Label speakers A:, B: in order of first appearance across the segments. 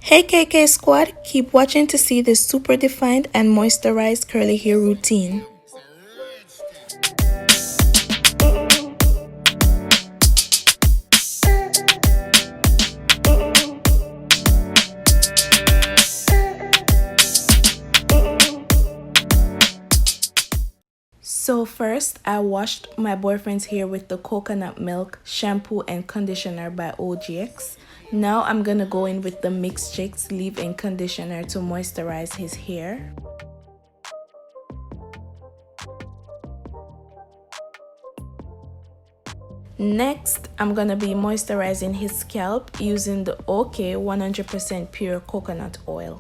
A: Hey KK squad, keep watching to see this super defined and moisturized curly hair routine. So first, I washed my boyfriend's hair with the coconut milk, shampoo and conditioner by Ogx. Now I'm gonna go in with the Mixed Chicks leave-in conditioner to moisturize his hair. Next, I'm gonna be moisturizing his scalp using the OK 100% pure coconut oil.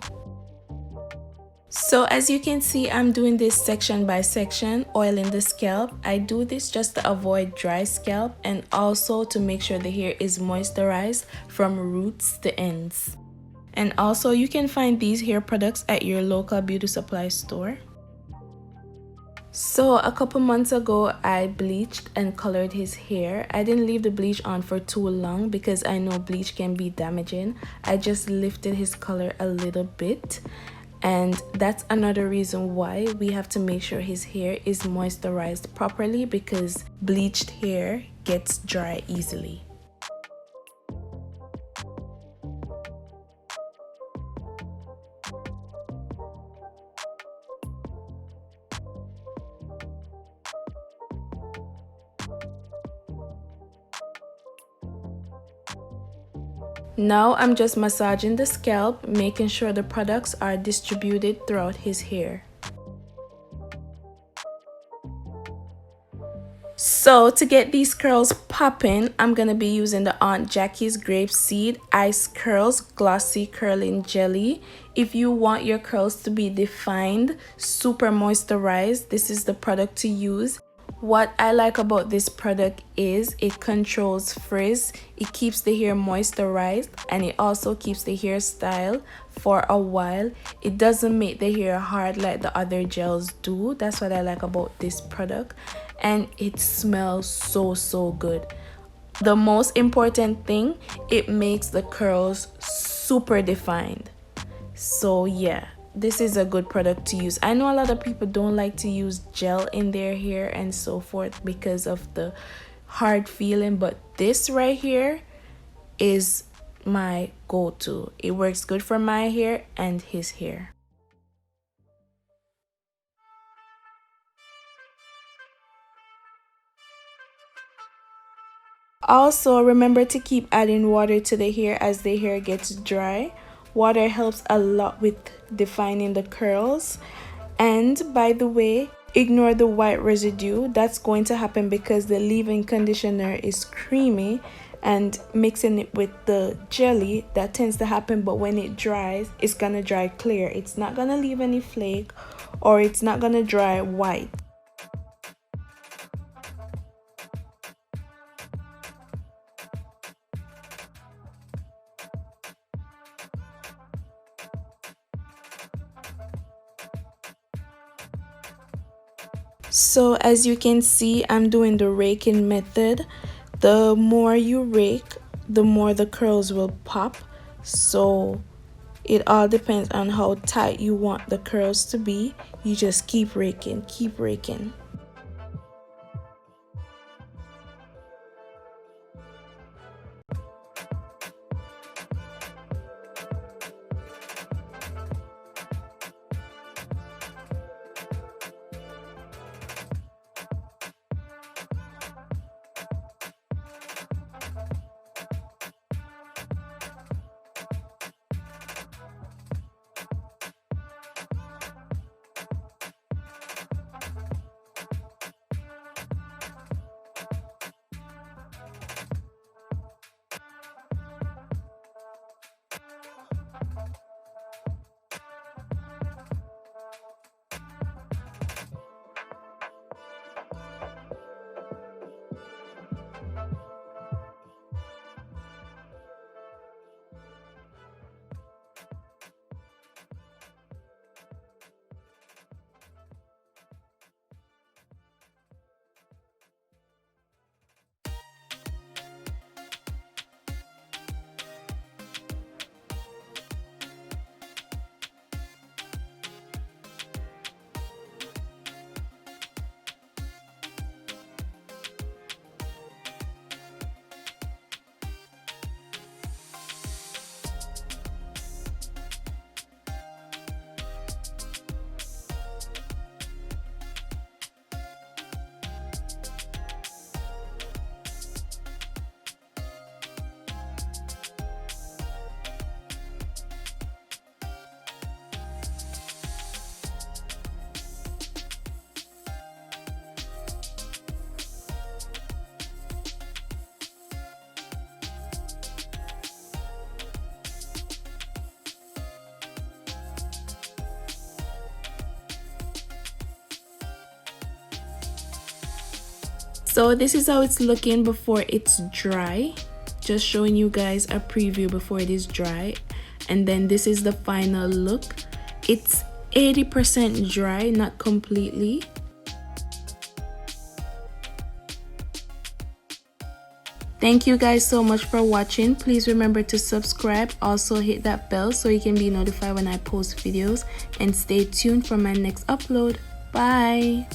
A: So as you can see, I'm doing this section by section, oiling the scalp. I do this just to avoid dry scalp and also to make sure the hair is moisturized from roots to ends. And also you can find these hair products at your local beauty supply store. So a couple months ago, I bleached and colored his hair. I didn't leave the bleach on for too long because I know bleach can be damaging. I just lifted his color a little bit. And that's another reason why we have to make sure his hair is moisturized properly, because bleached hair gets dry easily. Now I'm just massaging the scalp, making sure the products are distributed throughout his hair. So to get these curls popping, I'm going to be using the Aunt Jackie's Grapeseed Ice Curls Glossy Curling Jelly. If you want your curls to be defined, super moisturized, this is the product to use. What I like about this product is it controls frizz, it keeps the hair moisturized, and it also keeps the hairstyle for a while. It doesn't make the hair hard like the other gels do. That's what I like about this product. And it smells so good. The most important thing, it makes the curls super defined. So yeah, this is a good product to use. I know a lot of people don't like to use gel in their hair and so forth because of the hard feeling, but this right here is my go-to. It works good for my hair and his hair. Also, remember to keep adding water to the hair as the hair gets dry. Water helps a lot with defining the curls. And by the way, ignore the white residue. That's going to happen because the leave-in conditioner is creamy, and mixing it with the jelly, that tends to happen, but when it dries, it's gonna dry clear. It's not gonna leave any flake, or it's not gonna dry white. So as you can see, I'm doing the raking method. The more you rake, the more the curls will pop. So it all depends on how tight you want the curls to be. You just keep raking, keep raking. So this is how it's looking before it's dry. Just showing you guys a preview before it is dry. And then this is the final look. It's 80% dry, not completely. Thank you guys so much for watching. Please remember to subscribe. Also hit that bell so you can be notified when I post videos. And stay tuned for my next upload. Bye.